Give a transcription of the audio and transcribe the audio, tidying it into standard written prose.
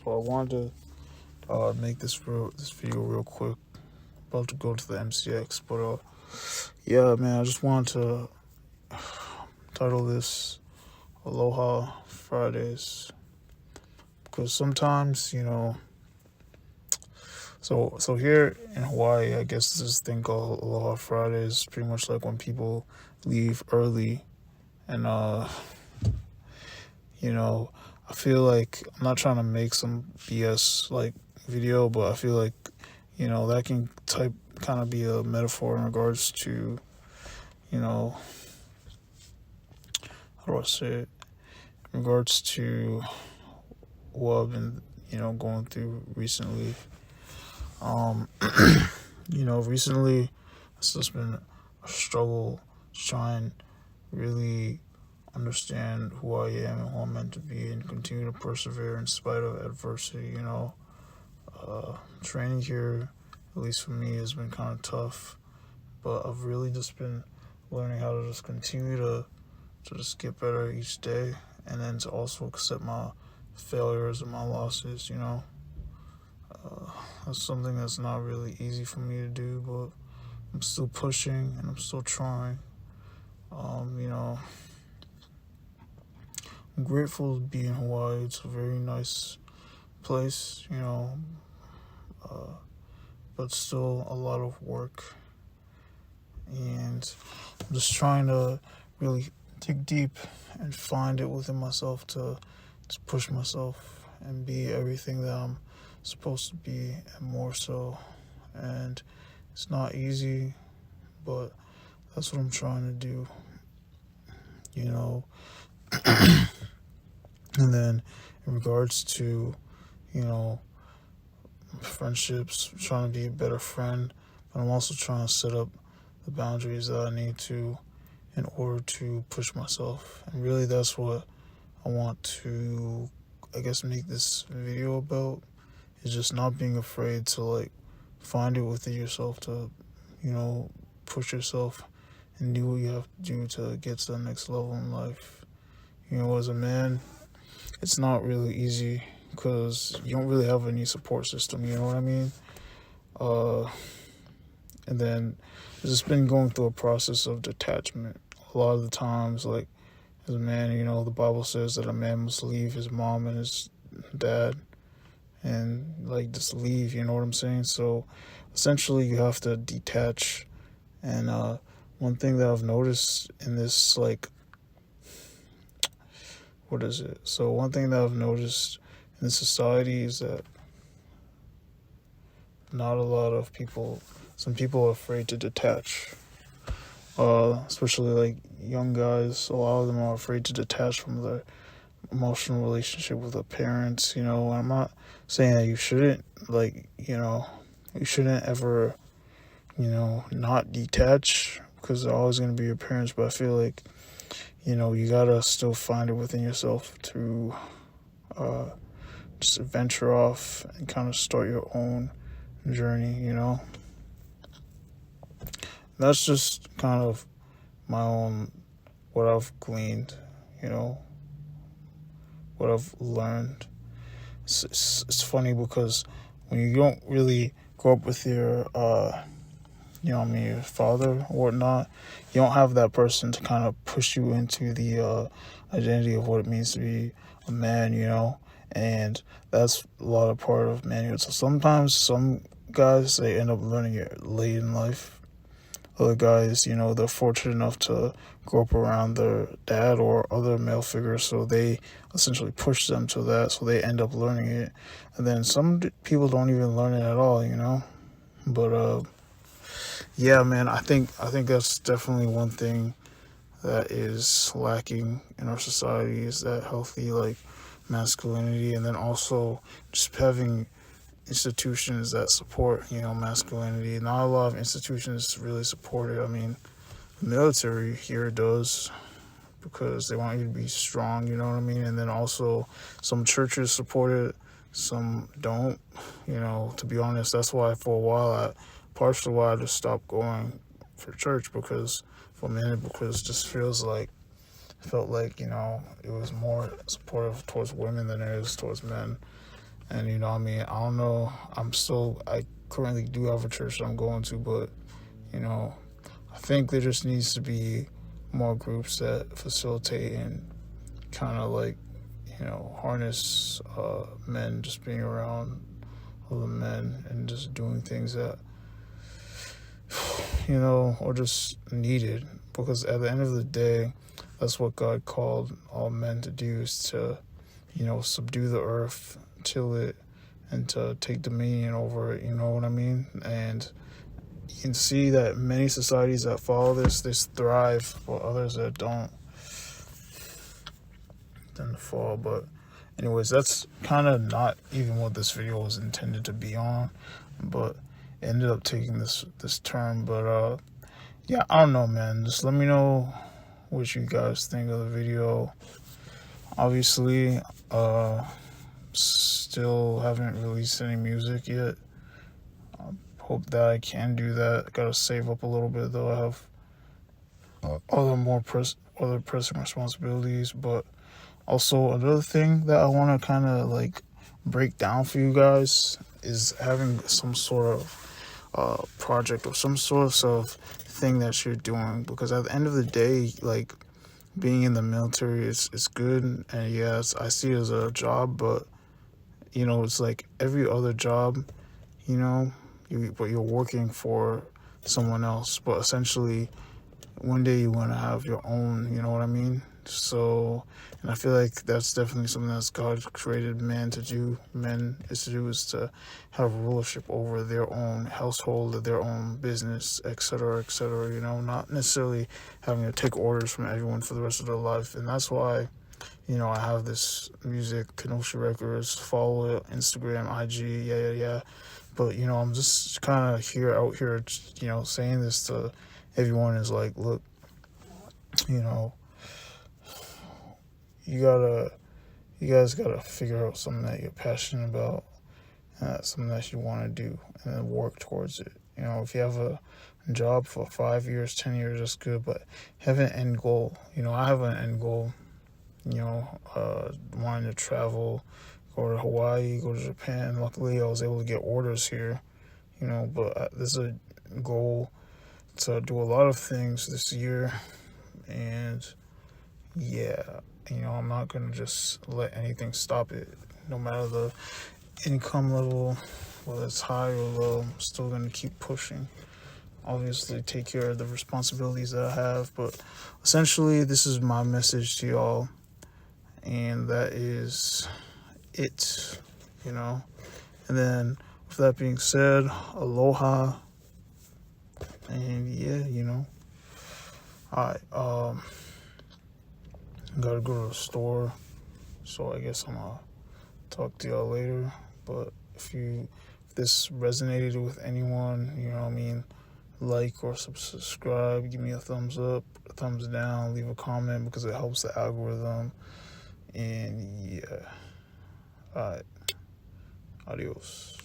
So I wanted to make this video real quick. About to go to the MCX, but yeah, man, I just wanted to title this Aloha Fridays because sometimes, so here in Hawaii, I guess this thing called Aloha Fridays, pretty much like when people leave early, and I feel like I'm not trying to make some BS like video, but I feel like that can kind of be a metaphor in regards to how do I say it, in regards to what I've been going through recently. Recently it's just been a struggle to try and really understand who I am and who I'm meant to be and continue to persevere in spite of adversity. Training here, at least for me, has been kind of tough, but I've really just been learning how to just continue to just get better each day, and then to also accept my failures and my losses. That's something that's not really easy for me to do, but I'm still pushing and I'm still trying. I'm grateful to be in Hawaii. It's a very nice place, but still a lot of work. And I'm just trying to really dig deep and find it within myself to push myself and be everything that I'm supposed to be and more so. And it's not easy, but that's what I'm trying to do. And then in regards to, friendships, I'm trying to be a better friend, but I'm also trying to set up the boundaries that I need to in order to push myself. And really that's what I want to, I guess, make this video about, is just not being afraid to find it within yourself to, push yourself and do what you have to do to get to the next level in life. As a man, it's not really easy because you don't really have any support system, you know what I mean? And then I've just been going through a process of detachment. A lot of the times, as a man, the Bible says that a man must leave his mom and his dad and just leave, you know what I'm saying? So essentially you have to detach. And one thing that I've noticed in this, one thing that I've noticed in this society is that not a lot of people, some people are afraid to detach. Especially young guys, a lot of them are afraid to detach from their emotional relationship with their parents. I'm not saying that you shouldn't, you shouldn't ever, not detach, because they're always going to be your parents, but I feel like, you gotta still find it within yourself to just venture off and kind of start your own journey, That's just kind of my own, what I've gleaned, what I've learned. It's funny because when you don't really grow up with your, your father or whatnot, you don't have that person to kind of push you into the identity of what it means to be a man, and that's a lot of part of manhood. So sometimes some guys, they end up learning it late in life. Other guys, they're fortunate enough to grow up around their dad or other male figures, so they essentially push them to that, so they end up learning it. And then some people don't even learn it at all, But yeah, man, I think that's definitely one thing that is lacking in our society, is that healthy masculinity, and then also just having institutions that support masculinity. Not a lot of institutions really support it. I mean, the military here does, because they want you to be strong, you know what I mean? And then also some churches support it, some don't. To be honest, that's why for a while, partially why I just stopped going for church, because for a minute, because it just felt like it was more supportive towards women than it is towards men. And you know what I mean, I don't know, I currently do have a church that I'm going to, but you know, I think there just needs to be more groups that facilitate and kind of like, you know, harness men, just being around other men and just doing things that, you know, are just needed. Because at the end of the day, that's what God called all men to do, is to, you know, subdue the earth, till it, and to take dominion over it, you know what I mean? And you can see that many societies that follow this thrive, while others that don't tend to fall. But anyways, that's kind of not even what this video was intended to be on, but it ended up taking this turn. But yeah, I don't know, man. Just let me know what you guys think of the video. Obviously, still haven't released any music yet. Hope that I can do that. I gotta save up a little bit though. I have other pressing responsibilities. But also another thing that I want to kind of like break down for you guys is having some sort of project or some sort of thing that you're doing, because at the end of the day, like, being in the military is good, and yes, I see it as a job, but you know, it's like every other job, you know, but you're working for someone else. But essentially, one day you want to have your own, you know what I mean? So, and I feel like that's definitely something that's God created men to do. Is to have rulership over their own household, their own business, etc., etc. You know, not necessarily having to take orders from everyone for the rest of their life. And that's why, you know, I have this music, Kenosha Records, follow it, Instagram, IG, yeah. But, you know, I'm just kind of out here, you know, saying this to everyone, is like, look, you know, you guys gotta figure out something that you're passionate about, something that you want to do, and then work towards it. You know, if you have a job for 5 years, 10 years, that's good, but have an end goal. You know, I have an end goal, you know, wanting to travel, go to Hawaii, go to Japan. Luckily, I was able to get orders here, you know, but this is a goal to do a lot of things this year. And yeah, you know, I'm not going to just let anything stop it. No matter the income level, whether it's high or low, I'm still going to keep pushing. Obviously, take care of the responsibilities that I have. But essentially, this is my message to y'all. And that is it, you know. And then, with that being said, aloha. And yeah, you know. Alright, gotta go to the store, so I guess I'm gonna talk to y'all later. But if this resonated with anyone, you know what I mean, like or subscribe, give me a thumbs up, a thumbs down, leave a comment, because it helps the algorithm. And yeah, alright, adios.